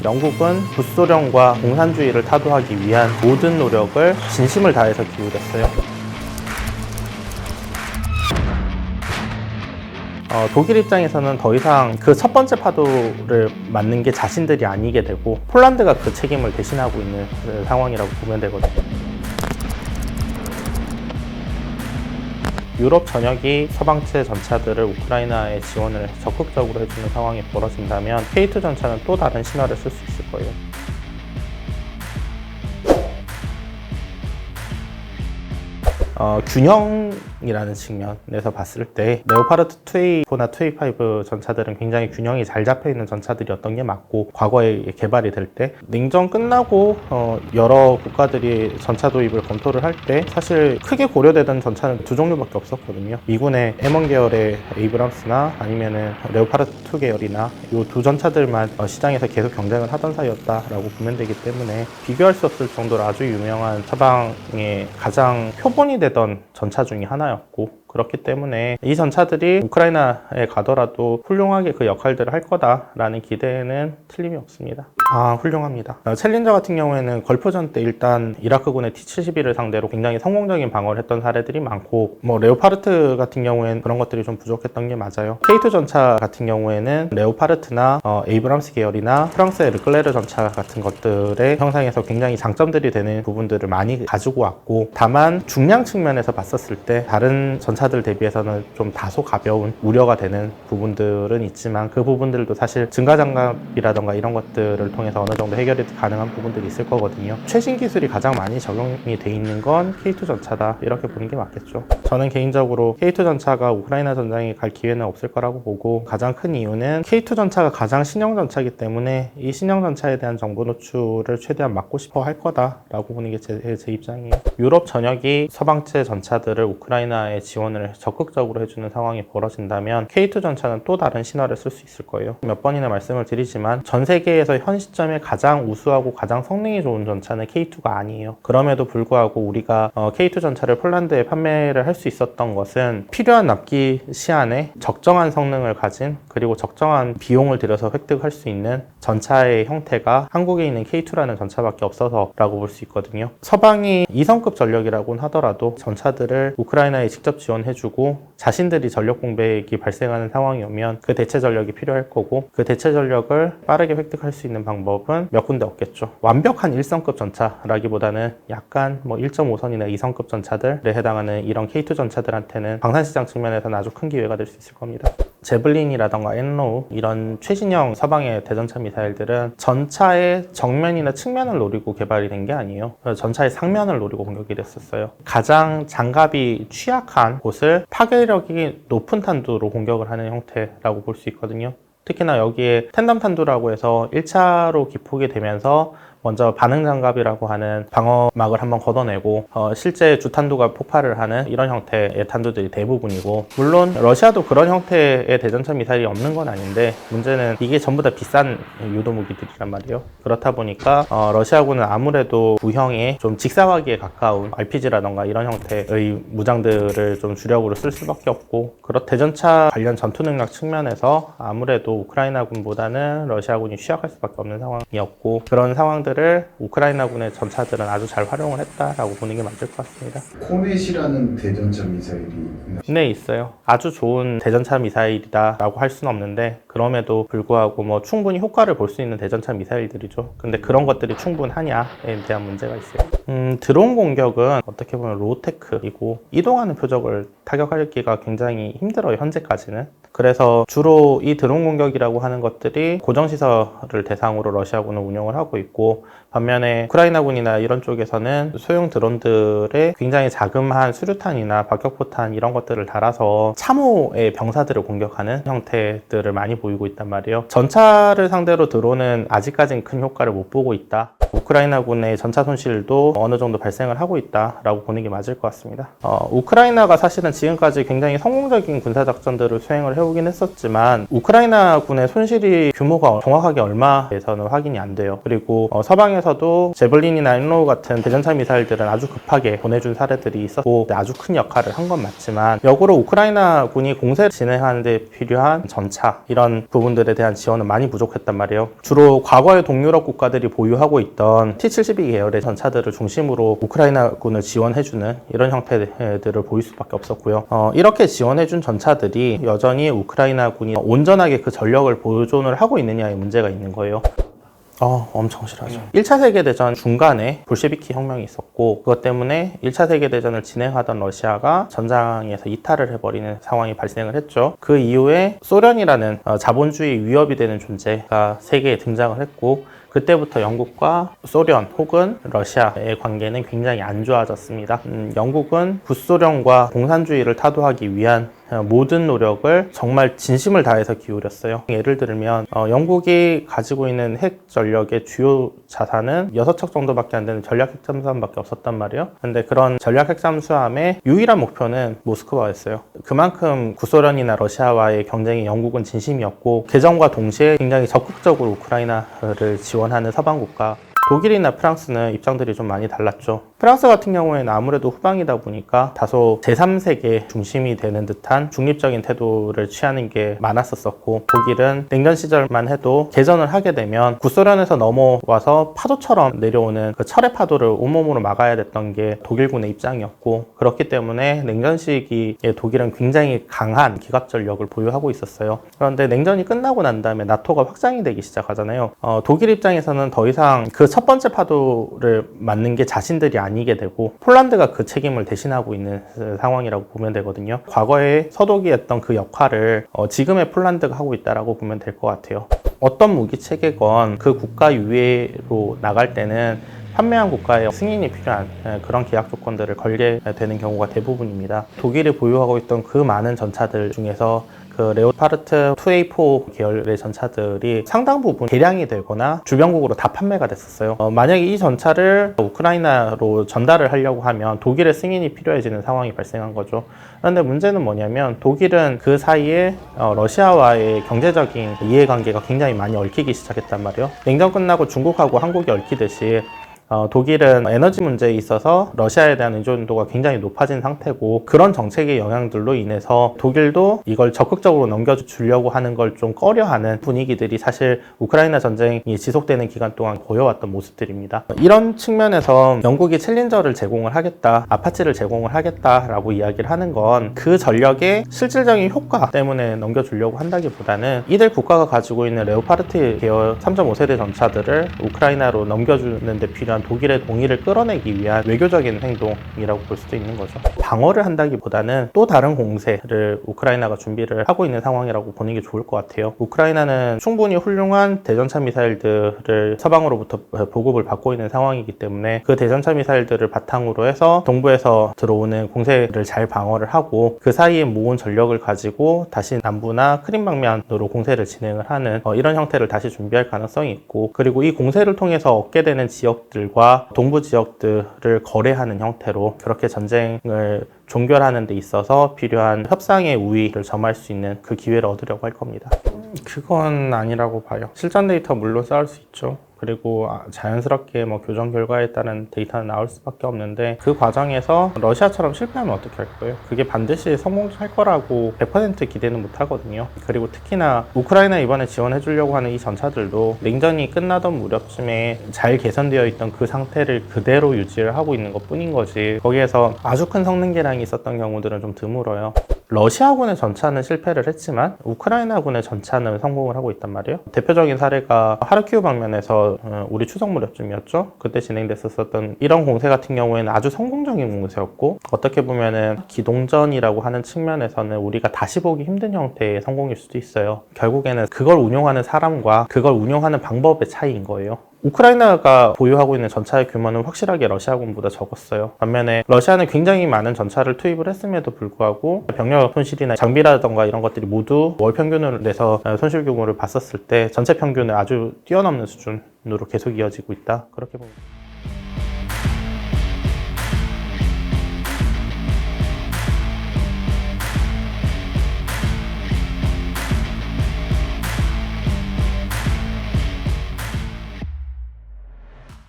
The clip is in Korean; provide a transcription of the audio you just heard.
영국은 구소련과 공산주의를 타도하기 위한 모든 노력을 진심을 다해서 기울였어요. 독일 입장에서는 더 이상 그 첫 번째 파도를 맞는 게 자신들이 아니게 되고 폴란드가 그 책임을 대신하고 있는 상황이라고 보면 되거든요. 유럽 전역이 서방체 전차들을 우크라이나에 지원을 적극적으로 해주는 상황이 벌어진다면 K2 전차는 또 다른 신화를 쓸 수 있을 거예요. 균형이라는 측면에서 봤을 때 레오파르트 2A4나 2A5 전차들은 굉장히 균형이 잘 잡혀있는 전차들이었던 게 맞고, 과거에 개발이 될 때 냉전 끝나고 여러 국가들이 전차 도입을 검토를 할 때 사실 크게 고려되던 전차는 두 종류밖에 없었거든요. 미군의 M1 계열의 에이브람스나 아니면은 레오파르트 2 계열이나 이 두 전차들만 시장에서 계속 경쟁을 하던 사이였다라고 보면 되기 때문에 비교할 수 없을 정도로 아주 유명한 서방의 가장 표본이 되던 전차 중에 하나였고, 그렇기 때문에 이 전차들이 우크라이나에 가더라도 훌륭하게 그 역할들을 할 거다라는 기대에는 틀림이 없습니다. 훌륭합니다. 챌린저 같은 경우에는 걸프전 때 일단 이라크군의 T-72를 상대로 굉장히 성공적인 방어를 했던 사례들이 많고, 레오파르트 같은 경우에는 그런 것들이 좀 부족했던 게 맞아요. K2 전차 같은 경우에는 레오파르트나 에이브람스 계열이나 프랑스의 르클레르 전차 같은 것들의 형상에서 굉장히 장점들이 되는 부분들을 많이 가지고 왔고, 다만 중량 측면에서 봤었을 때 다른 전차들 대비해서는 좀 다소 가벼운 우려가 되는 부분들은 있지만, 그 부분들도 사실 증가장갑이라던가 이런 것들을 통해서 어느 정도 해결이 가능한 부분들이 있을 거거든요. 최신 기술이 가장 많이 적용이 돼 있는 건 K2 전차다, 이렇게 보는 게 맞겠죠. 저는 개인적으로 K2 전차가 우크라이나 전장에 갈 기회는 없을 거라고 보고, 가장 큰 이유는 K2 전차가 가장 신형 전차이기 때문에 이 신형 전차에 대한 정보 노출을 최대한 막고 싶어 할 거다라고 보는 게 제 입장이에요. 유럽 전역이 서방체 전차들을 우크라이나에 지원을 적극적으로 해주는 상황이 벌어진다면 K2 전차는 또 다른 신화를 쓸 수 있을 거예요. 몇 번이나 말씀을 드리지만 전 세계에서 현 시점에 가장 우수하고 가장 성능이 좋은 전차는 K2가 아니에요. 그럼에도 불구하고 우리가 K2 전차를 폴란드에 판매를 할 수 있었던 것은 필요한 납기 시한에 적정한 성능을 가진, 그리고 적정한 비용을 들여서 획득할 수 있는 전차의 형태가 한국에 있는 K2라는 전차밖에 없어서라고 볼 수 있거든요. 서방이 2성급 전력이라고는 하더라도 전차들을 우크라이나에 직접 지원해주고 자신들이 전력 공백이 발생하는 상황이 오면 그 대체 전력이 필요할 거고, 그 대체 전력을 빠르게 획득할 수 있는 방법은 몇 군데 없겠죠. 완벽한 1성급 전차라기보다는 약간 1.5선이나 2성급 전차들에 해당하는 이런 K2 전차들한테는 방산시장 측면에서는 아주 큰 기회가 될 수 있을 겁니다. 제블린이라던가 엔로우, 이런 최신형 서방의 대전차 미사일들은 전차의 정면이나 측면을 노리고 개발이 된 게 아니에요. 전차의 상면을 노리고 공격이 됐었어요. 가장 장갑이 취약한 곳을 파괴력이 높은 탄두로 공격을 하는 형태라고 볼 수 있거든요. 특히나 여기에 텐덤 탄두라고 해서 1차로 기폭이 되면서 먼저 반응 장갑이라고 하는 방어막을 한번 걷어내고 실제 주탄두가 폭발을 하는 이런 형태의 탄두들이 대부분이고, 물론 러시아도 그런 형태의 대전차 미사일이 없는 건 아닌데, 문제는 이게 전부 다 비싼 유도무기들이란 말이에요. 그렇다 보니까 러시아군은 아무래도 구형에 좀 직사화기에 가까운 RPG라던가 이런 형태의 무장들을 좀 주력으로 쓸 수밖에 없고, 대전차 관련 전투 능력 측면에서 아무래도 우크라이나군보다는 러시아군이 취약할 수밖에 없는 상황이었고, 그런 상황들 우크라이나군의 전차들은 아주 잘 활용을 했다라고 보는 게 맞을 것 같습니다. 코넷이라는 대전차 미사일이 네, 있어요. 아주 좋은 대전차 미사일이다라고 할 수는 없는데, 그럼에도 불구하고 충분히 효과를 볼 수 있는 대전차 미사일들이죠. 근데 그런 것들이 충분하냐에 대한 문제가 있어요. 드론 공격은 어떻게 보면 로우테크이고 이동하는 표적을 타격하기가 굉장히 힘들어요, 현재까지는. 그래서 주로 이 드론 공격이라고 하는 것들이 고정시설을 대상으로 러시아군은 운영을 하고 있고, 반면에 우크라이나군이나 이런 쪽에서는 소형 드론들에 굉장히 자그마한 수류탄이나 박격포탄 이런 것들을 달아서 참호의 병사들을 공격하는 형태들을 많이 보이고 있단 말이에요. 전차를 상대로 드론은 아직까지는 큰 효과를 못 보고 있다. 우크라이나군의 전차 손실도 어느 정도 발생을 하고 있다라고 보는 게 맞을 것 같습니다. 우크라이나가 사실은 지금까지 굉장히 성공적인 군사작전들을 수행을 해오긴 했었지만 우크라이나군의 손실이 규모가 정확하게 얼마에서는 확인이 안 돼요. 그리고 서방에서도 제블린이나 인로우 같은 대전차 미사일들은 아주 급하게 보내준 사례들이 있었고 아주 큰 역할을 한 건 맞지만 역으로 우크라이나군이 공세를 진행하는 데 필요한 전차 이런 부분들에 대한 지원은 많이 부족했단 말이에요. 주로 과거의 동유럽 국가들이 보유하고 있던 T-72 계열의 전차들을 중심으로 우크라이나군을 지원해주는 이런 형태들을 보일 수밖에 없었고요. 이렇게 지원해준 전차들이 여전히 우크라이나군이 온전하게 그 전력을 보존을 하고 있느냐의 문제가 있는 거예요. 엄청 싫어하죠. 1차 세계대전 중간에 볼셰비키 혁명이 있었고 그것 때문에 1차 세계대전을 진행하던 러시아가 전장에서 이탈을 해버리는 상황이 발생을 했죠. 그 이후에 소련이라는 자본주의 위협이 되는 존재가 세계에 등장을 했고 그때부터 영국과 소련 혹은 러시아의 관계는 굉장히 안 좋아졌습니다. 영국은 구소련과 공산주의를 타도하기 위한 모든 노력을 정말 진심을 다해서 기울였어요. 예를 들면 영국이 가지고 있는 핵 전력의 주요 자산은 6척 정도밖에 안 되는 전략 핵잠수함밖에 없었단 말이에요. 근데 그런 전략 핵잠수함의 유일한 목표는 모스크바였어요. 그만큼 구소련이나 러시아와의 경쟁에 영국은 진심이었고 개정과 동시에 굉장히 적극적으로 우크라이나를 지원하는 서방 국가 독일이나 프랑스는 입장들이 좀 많이 달랐죠. 프랑스 같은 경우에는 아무래도 후방이다 보니까 다소 제3세계 중심이 되는 듯한 중립적인 태도를 취하는 게 많았었고 독일은 냉전 시절만 해도 개전을 하게 되면 구소련에서 넘어와서 파도처럼 내려오는 그 철의 파도를 온몸으로 막아야 됐던 게 독일군의 입장이었고 그렇기 때문에 냉전 시기에 독일은 굉장히 강한 기갑 전력을 보유하고 있었어요. 그런데 냉전이 끝나고 난 다음에 나토가 확장이 되기 시작하잖아요. 독일 입장에서는 더 이상 그 첫 번째 파도를 맞는 게 자신들이 아니게 되고 폴란드가 그 책임을 대신하고 있는 상황이라고 보면 되거든요. 과거에 서독이 했던 그 역할을 지금의 폴란드가 하고 있다라고 보면 될 것 같아요. 어떤 무기 체계건 그 국가 유예로 나갈 때는 판매한 국가의 승인이 필요한 그런 계약 조건들을 걸게 되는 경우가 대부분입니다. 독일이 보유하고 있던 그 많은 전차들 중에서 그 레오파르트 2A4 계열의 전차들이 상당 부분 개량이 되거나 주변국으로 다 판매가 됐었어요. 만약에 이 전차를 우크라이나로 전달을 하려고 하면 독일의 승인이 필요해지는 상황이 발생한 거죠. 그런데 문제는 뭐냐면 독일은 그 사이에 러시아와의 경제적인 이해관계가 굉장히 많이 얽히기 시작했단 말이에요. 냉전 끝나고 중국하고 한국이 얽히듯이 독일은 에너지 문제에 있어서 러시아에 대한 의존도가 굉장히 높아진 상태고 그런 정책의 영향들로 인해서 독일도 이걸 적극적으로 넘겨주려고 하는 걸 좀 꺼려하는 분위기들이 사실 우크라이나 전쟁이 지속되는 기간 동안 보여왔던 모습들입니다. 이런 측면에서 영국이 챌린저를 제공을 하겠다, 아파치를 제공을 하겠다라고 이야기를 하는 건 그 전력의 실질적인 효과 때문에 넘겨주려고 한다기보다는 이들 국가가 가지고 있는 레오파르트 계열 3.5세대 전차들을 우크라이나로 넘겨주는 데 필요한 독일의 동의를 끌어내기 위한 외교적인 행동이라고 볼 수도 있는 거죠. 방어를 한다기보다는 또 다른 공세를 우크라이나가 준비를 하고 있는 상황이라고 보는 게 좋을 것 같아요. 우크라이나는 충분히 훌륭한 대전차 미사일들을 서방으로부터 보급을 받고 있는 상황이기 때문에 그 대전차 미사일들을 바탕으로 해서 동부에서 들어오는 공세를 잘 방어를 하고 그 사이에 모은 전력을 가지고 다시 남부나 크림 방면으로 공세를 진행을 하는 이런 형태를 다시 준비할 가능성이 있고 그리고 이 공세를 통해서 얻게 되는 지역들 과 동부 지역들을 거래하는 형태로 그렇게 전쟁을 종결하는 데 있어서 필요한 협상의 우위를 점할 수 있는 그 기회를 얻으려고 할 겁니다. 그건 아니라고 봐요. 실전 데이터 물론 쌓을 수 있죠. 그리고 자연스럽게 교전 결과에 따른 데이터는 나올 수밖에 없는데 그 과정에서 러시아처럼 실패하면 어떻게 할 거예요? 그게 반드시 성공할 거라고 100% 기대는 못 하거든요. 그리고 특히나 우크라이나 이번에 지원해 주려고 하는 이 전차들도 냉전이 끝나던 무렵쯤에 잘 개선되어 있던 그 상태를 그대로 유지를 하고 있는 것 뿐인 거지 거기에서 아주 큰 성능 개량이 있었던 경우들은 좀 드물어요. 러시아군의 전차는 실패를 했지만 우크라이나군의 전차는 성공을 하고 있단 말이에요. 대표적인 사례가 하르키우 방면에서 우리 추석 무렵쯤이었죠. 그때 진행됐었던 이런 공세 같은 경우에는 아주 성공적인 공세였고 어떻게 보면은 기동전이라고 하는 측면에서는 우리가 다시 보기 힘든 형태의 성공일 수도 있어요. 결국에는 그걸 운용하는 사람과 그걸 운용하는 방법의 차이인 거예요. 우크라이나가 보유하고 있는 전차의 규모는 확실하게 러시아군보다 적었어요. 반면에 러시아는 굉장히 많은 전차를 투입을 했음에도 불구하고 병력 손실이나 장비라던가 이런 것들이 모두 월 평균을 내서 손실 규모를 봤었을 때 전체 평균을 아주 뛰어넘는 수준으로 계속 이어지고 있다. 그렇게 봅니다.